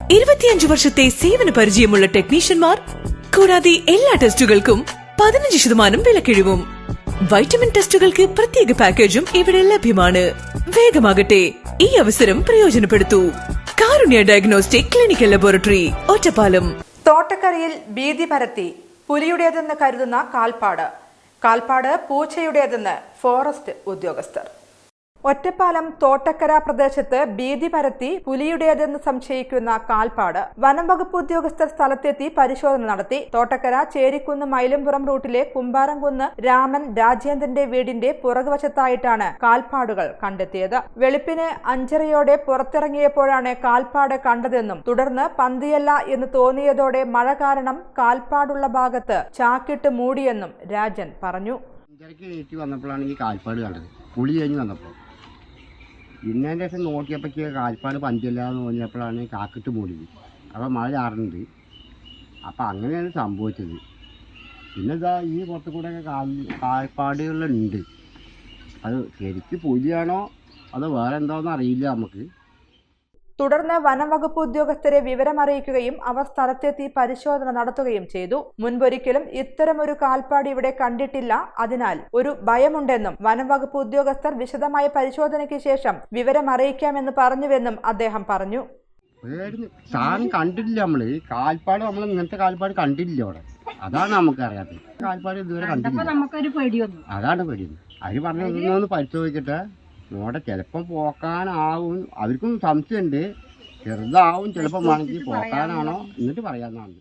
25 വർഷത്തെ സേവന പരിചയമുള്ള ടെക്നീഷ്യന്മാർ കൂടാതെ എല്ലാ ടെസ്റ്റുകൾക്കും 15% വിലക്കിഴിവും. വൈറ്റമിൻ ടെസ്റ്റുകൾക്ക് പ്രത്യേക പാക്കേജും ഇവിടെ ലഭ്യമാണ്. വേഗമാകട്ടെ, ഈ അവസരം പ്രയോജനപ്പെടുത്തൂ. കാരുണ്യ ഡയഗ്നോസ്റ്റിക് ക്ലിനിക്കൽ ലബോറട്ടറി, ഒറ്റപ്പാലം. തോട്ടക്കരയിൽ ഭീതി പരത്തി പുലിയുടേതെന്ന് കരുതുന്ന കാൽപ്പാട് പൂച്ചയുടേതെന്ന് ഫോറസ്റ്റ് ഉദ്യോഗസ്ഥർ. ഒറ്റപ്പാലം തോട്ടക്കര പ്രദേശത്ത് ഭീതി പരത്തി പുലിയുടേതെന്ന് സംശയിക്കുന്ന കാൽപ്പാട് വനം വകുപ്പ് ഉദ്യോഗസ്ഥർ സ്ഥലത്തെത്തി പരിശോധന നടത്തി. തോട്ടക്കര ചേരിക്കുന്ന് മൈലംപുറം റൂട്ടിലെ കുമ്പാരംകുന്ന് രാമൻ രാജേന്ദ്രന്റെ വീടിന്റെ പുറകുവശത്തായിട്ടാണ് കാൽപ്പാടുകൾ കണ്ടെത്തിയത്. വെളുപ്പിന് 5:30 പുറത്തിറങ്ങിയപ്പോഴാണ് കാൽപ്പാട് കണ്ടതെന്നും തുടർന്ന് പന്തിയല്ല എന്ന് തോന്നിയതോടെ മഴ കാരണം കാൽപ്പാടുള്ള ഭാഗത്ത് ചാക്കിട്ട് മൂടിയെന്നും രാജൻ പറഞ്ഞു. 5:30 വന്നപ്പോഴാണ് ഈ കാൽപ്പാട് കണ്ടത്. പുളി കഴിഞ്ഞ് വന്നപ്പോൾ പിന്നെ ശേഷം നോക്കിയപ്പോഴേക്ക് കാൽപ്പാട് പഞ്ചല്ലാന്ന് തോന്നിയപ്പോഴാണ് കാക്കിട്ട് മൂടിയത്. അപ്പോൾ മഴ ചാറുന്നുണ്ട്. അപ്പോൾ അങ്ങനെയാണ് സംഭവിച്ചത്. പിന്നെ ഇതാ ഈ പുറത്തു കൂടെയൊക്കെ കാൽപ്പാടുകളുണ്ട്. അത് ശരിക്കും പുലിയാണോ അതോ വേറെ എന്താണെന്ന് അറിയില്ല നമുക്ക്. തുടർന്ന് വനം വകുപ്പ് ഉദ്യോഗസ്ഥരെ വിവരമറിയിക്കുകയും അവർ സ്ഥലത്തെത്തി പരിശോധന നടത്തുകയും ചെയ്തു. മുൻപൊരിക്കലും ഇത്തരമൊരു കാൽപ്പാട് ഇവിടെ കണ്ടിട്ടില്ല. അതിനാൽ ഒരു ഭയമുണ്ടെന്നും വനം വകുപ്പ് ഉദ്യോഗസ്ഥർ വിശദമായ പരിശോധനയ്ക്ക് ശേഷം വിവരമറിയിക്കാമെന്ന് പറഞ്ഞുവെന്നും അദ്ദേഹം പറഞ്ഞു. സാധനം കണ്ടിട്ടില്ല. നമ്മൾ ഇങ്ങനത്തെ കാൽപ്പാട് കണ്ടിട്ടില്ല അവിടെ. അതാണ് നമുക്ക് അറിയാത്തത്. കാൽപ്പാട് ഇതുവരെ കണ്ടിട്ടില്ല. അതാണ് പേടിയൊന്നും. അവർ പറഞ്ഞു പരിശോധിക്കട്ടെ. നോടെ ചിലപ്പം പോക്കാനാവും. അവർക്കും സംശയമുണ്ട്. ചെറുതാവും ചിലപ്പം വേണമെങ്കിൽ പോക്കാനാണോ എന്നിട്ട് പറയാവുന്നതാണ്.